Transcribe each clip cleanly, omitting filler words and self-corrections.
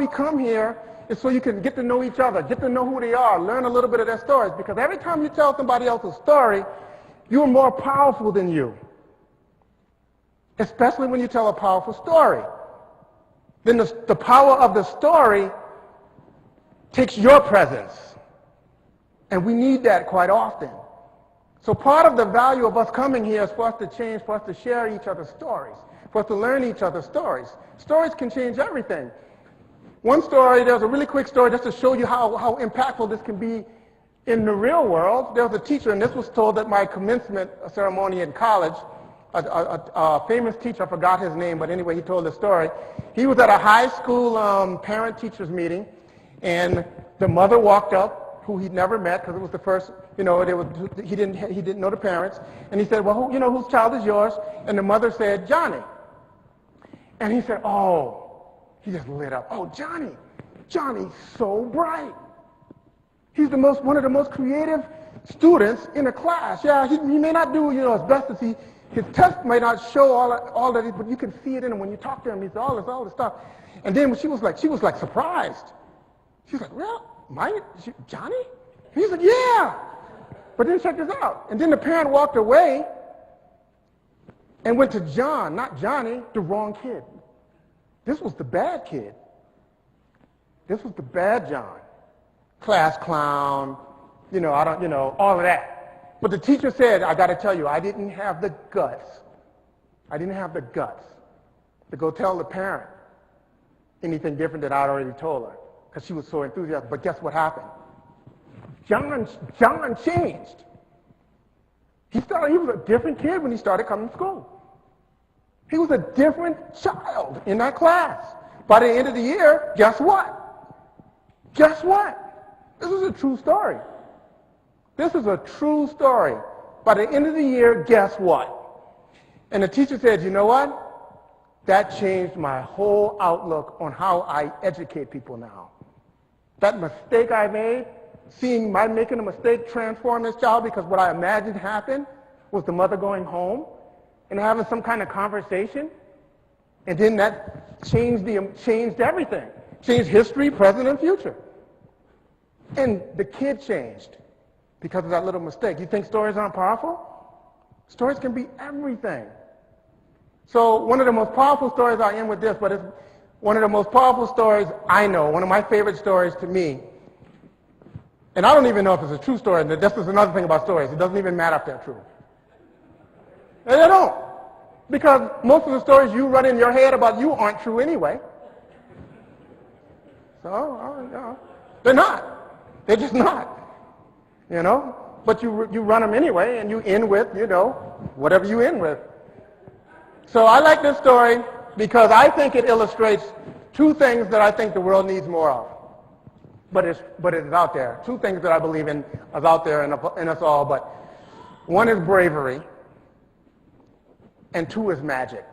we come here is so you can get to know each other, get to know who they are, learn a little bit of their stories. Because every time you tell somebody else's story, you're more powerful than you. Especially when you tell a powerful story. Then the power of the story takes your presence. And we need that quite often. So part of the value of us coming here is for us to change, for us to share each other's stories, for us to learn each other's stories. Stories can change everything. One story, there's a really quick story just to show you how impactful this can be in the real world. There was a teacher, and this was told at my commencement ceremony in college, a famous teacher, I forgot his name, but anyway, he told the story. He was at a high school parent-teachers meeting, and the mother walked up, who he'd never met because it was the first, he didn't know the parents. And he said, well, whose child is yours? And the mother said, Johnny. And he said, oh, he just lit up. Oh, Johnny's so bright. He's one of the most creative students in the class. Yeah, he may not do, as best as his test may not show all that, but you can see it in him when you talk to him. He's all this stuff. And then she was like surprised. She was like, well, Johnny? He said, yeah. But then check this out. And then the parent walked away and went to John, not Johnny, the wrong kid. This was the bad kid. This was the bad John. Class clown, all of that. But the teacher said, I got to tell you, I didn't have the guts. I didn't have the guts to go tell the parent anything different than I'd already told her, because she was so enthusiastic. But guess what happened? John changed. He was a different kid when he started coming to school. He was a different child in that class. By the end of the year, guess what? Guess what? This is a true story. This is a true story. By the end of the year, guess what? And the teacher said, you know what? That changed my whole outlook on how I educate people now. That mistake I made, seeing my making a mistake transform this child, because what I imagined happened was the mother going home and having some kind of conversation, and then that changed everything. Changed history, present, and future. And the kid changed because of that little mistake. You think stories aren't powerful? Stories can be everything. So one of the most powerful stories, I end with this, but it's one of the most powerful stories I know, one of my favorite stories to me. And I don't even know if it's a true story. This is another thing about stories. It doesn't even matter if they're true. And they don't. Because most of the stories you run in your head about you aren't true anyway. So, they're not. They're just not. But you run them anyway, and you end with, whatever you end with. So I like this story because I think it illustrates two things that I think the world needs more of. But it is out there. Two things that I believe in is out there in us all. But one is bravery, and two is magic.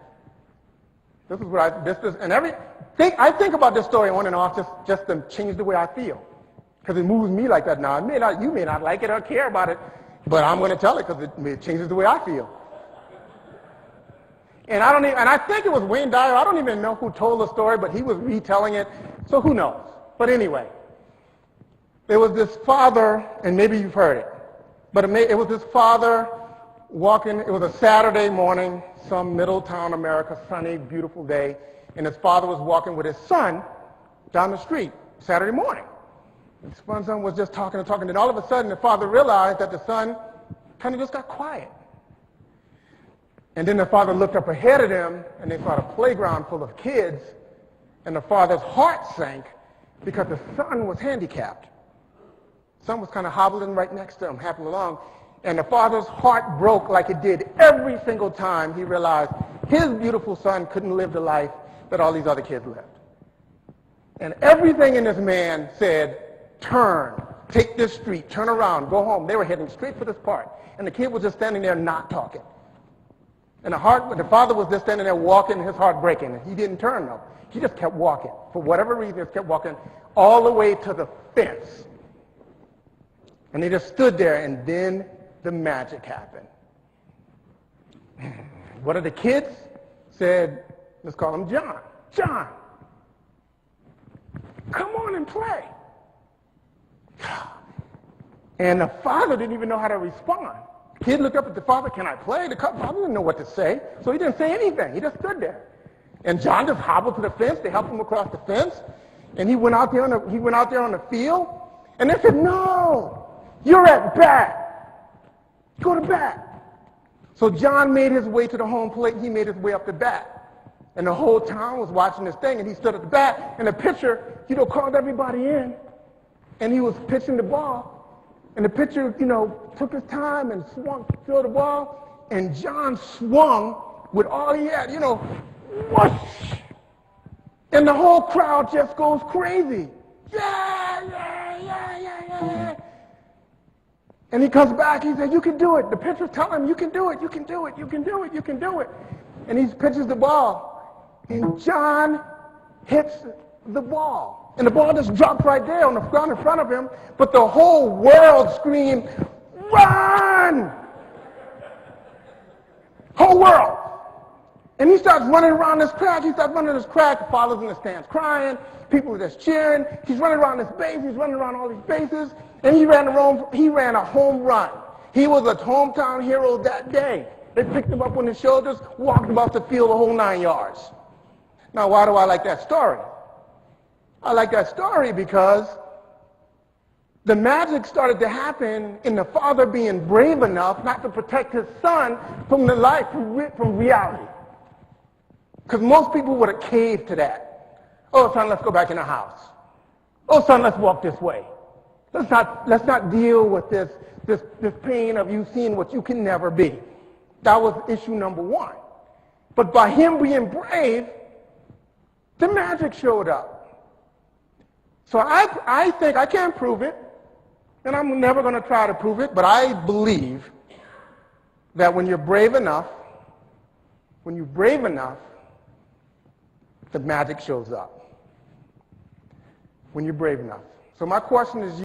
This is what I think about this story on and off just to change the way I feel, because it moves me like that now. You may not like it or care about it, but I'm going to tell it because it changes the way I feel. And I think it was Wayne Dyer. I don't even know who told the story, but he was retelling it. So who knows? But anyway, there was this father, and maybe you've heard it, but it was this father walking. It was a Saturday morning, some Middletown, America, sunny, beautiful day, and his father was walking with his son down the street Saturday morning. His son was just talking and talking, and all of a sudden the father realized that the son kind of just got quiet. And then the father looked up ahead of him, and they saw a playground full of kids, and the father's heart sank because the son was handicapped. The son was kind of hobbling right next to him, hopping along, and the father's heart broke like it did every single time he realized his beautiful son couldn't live the life that all these other kids lived. And everything in this man said, turn, take this street, turn around, go home. They were heading straight for this park, and the kid was just standing there not talking. And the father was just standing there walking, his heart breaking. And he didn't turn, though. He just kept walking. For whatever reason, he just kept walking all the way to the fence. And they just stood there, and then the magic happened. One of the kids said, let's call him John. John, Come on and play. And the father didn't even know how to respond. The kid looked up at the father, can I play? The father didn't know what to say, so he didn't say anything. He just stood there. And John just hobbled to the fence. They helped him across the fence. And he went out there on the field. And they said, no, you're at bat. Go to bat. So John made his way to the home plate. He made his way up to bat. And the whole town was watching this thing. And he stood at the bat. And the pitcher, called everybody in. And he was pitching the ball. And the pitcher, took his time and swung, threw the ball. And John swung with all he had, whoosh. And the whole crowd just goes crazy. Yeah, yeah, yeah, yeah, yeah. And he comes back, he said, you can do it. The pitcher's telling him, you can do it, you can do it, you can do it, you can do it. And he pitches the ball. And John hits the ball. And the ball just dropped right there on the ground in front of him. But the whole world screamed, run! Whole world. And he starts running around this track. He starts running this track. The father's in the stands crying. People are just cheering. He's running around this base. He's running around all these bases. And he ran a home run. He was a hometown hero that day. They picked him up on his shoulders, walked him off the field the whole 9 yards. Now, why do I like that story? I like that story because the magic started to happen in the father being brave enough not to protect his son from from reality. Because most people would have caved to that. Oh, son, let's go back in the house. Oh, son, let's walk this way. Let's not deal with this pain of you seeing what you can never be. That was issue number one. But by him being brave, the magic showed up. So I think, I can't prove it, and I'm never going to try to prove it, but I believe that when you're brave enough, the magic shows up. When you're brave enough. So my question is,